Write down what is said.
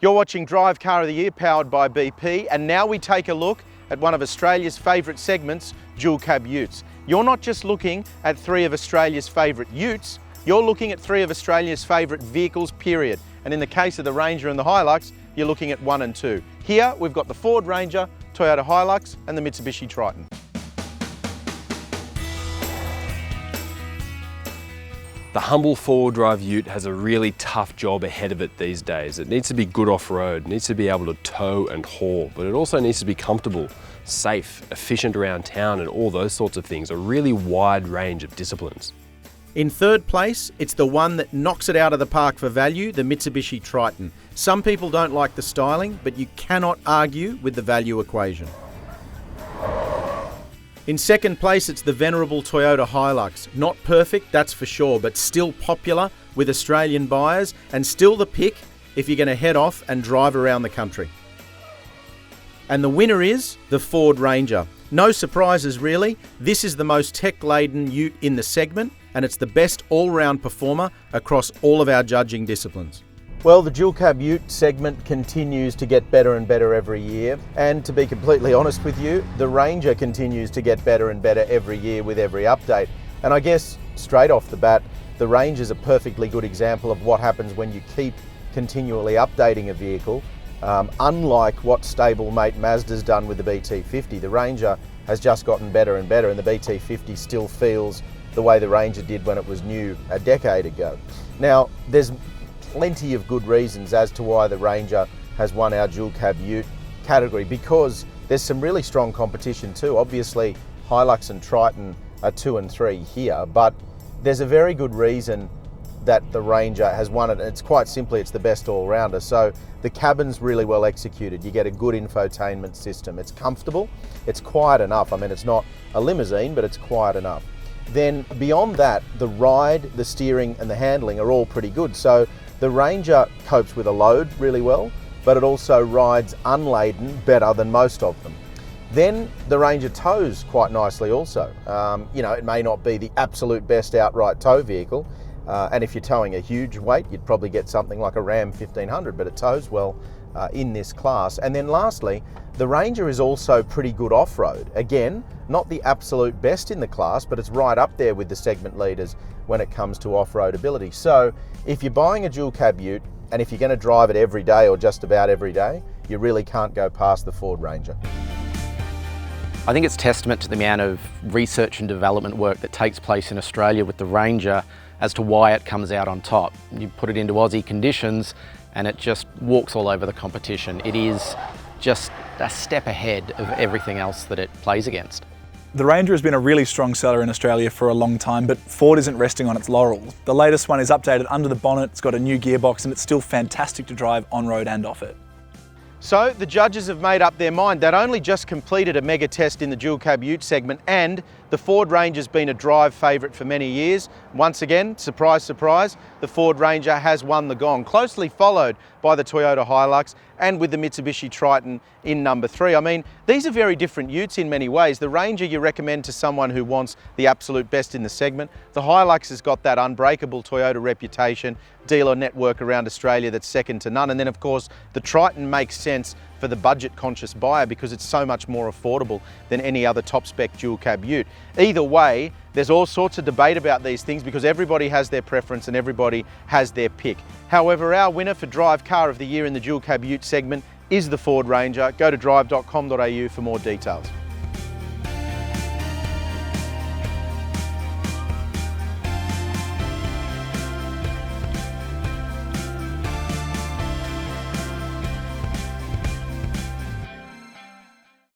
You're watching Drive Car of the Year powered by BP, and now we take a look at one of Australia's favourite segments, dual cab utes. You're not just looking at three of Australia's favourite utes, you're looking at three of Australia's favourite vehicles, period. And in the case of the Ranger and the HiLux, you're looking at 1 and 2. Here we've got the Ford Ranger, Toyota HiLux and the Mitsubishi Triton. The humble four-wheel drive ute has a really tough job ahead of it these days. It needs to be good off-road, it needs to be able to tow and haul, but it also needs to be comfortable, safe, efficient around town and all those sorts of things, a really wide range of disciplines. In third place, it's the one that knocks it out of the park for value, the Mitsubishi Triton. Some people don't like the styling, but you cannot argue with the value equation. In second place, it's the venerable Toyota HiLux. Not perfect, that's for sure, but still popular with Australian buyers and still the pick if you're going to head off and drive around the country. And the winner is the Ford Ranger. No surprises really, this is the most tech-laden ute in the segment and it's the best all-round performer across all of our judging disciplines. Well, the dual cab ute segment continues to get better and better every year, and to be completely honest with you, the Ranger continues to get better and better every year with every update. And I guess straight off the bat, the Ranger is a perfectly good example of what happens when you keep continually updating a vehicle. Unlike what stablemate Mazda's done with the BT50, the Ranger has just gotten better and better, and the BT50 still feels the way the Ranger did when it was new a decade ago. Now, there's plenty of good reasons as to why the Ranger has won our dual cab ute category, because there's some really strong competition too. Obviously, HiLux and Triton are 2 and 3 here, but there's a very good reason that the Ranger has won it. It's quite simply, it's the best all-rounder. So the cabin's really well executed. You get a good infotainment system. It's comfortable, it's quiet enough. I mean, it's not a limousine, but it's quiet enough. Then beyond that, the ride, the steering and the handling are all pretty good. So the Ranger copes with a load really well, but it also rides unladen better than most of them. Then the Ranger tows quite nicely also. You know, it may not be the absolute best outright tow vehicle, and if you're towing a huge weight, you'd probably get something like a Ram 1500, but it tows well in this class. And then lastly, the Ranger is also pretty good off-road. Again, not the absolute best in the class, but it's right up there with the segment leaders when it comes to off-road ability. So if you're buying a dual cab ute, and if you're going to drive it every day or just about every day, you really can't go past the Ford Ranger. I think it's testament to the amount of research and development work that takes place in Australia with the Ranger as to why it comes out on top. You put it into Aussie conditions and it just walks all over the competition. It is just a step ahead of everything else that it plays against. The Ranger has been a really strong seller in Australia for a long time, but Ford isn't resting on its laurels. The latest one is updated under the bonnet, it's got a new gearbox and it's still fantastic to drive on-road and off it. So the judges have made up their mind. They'd only just completed a mega test in the dual cab ute segment, and the Ford Ranger's been a drive favourite for many years. Once again, surprise, surprise, the Ford Ranger has won the gong, closely followed by the Toyota HiLux and with the Mitsubishi Triton in number 3. I mean, these are very different utes in many ways. The Ranger you recommend to someone who wants the absolute best in the segment. The HiLux has got that unbreakable Toyota reputation, dealer network around Australia that's second to none. And then of course, the Triton makes sense for the budget conscious buyer because it's so much more affordable than any other top spec dual cab ute. Either way, there's all sorts of debate about these things because everybody has their preference and everybody has their pick. However, our winner for Drive Car of the Year in the dual cab ute segment is the Ford Ranger. Go to Drive.com.au for more details.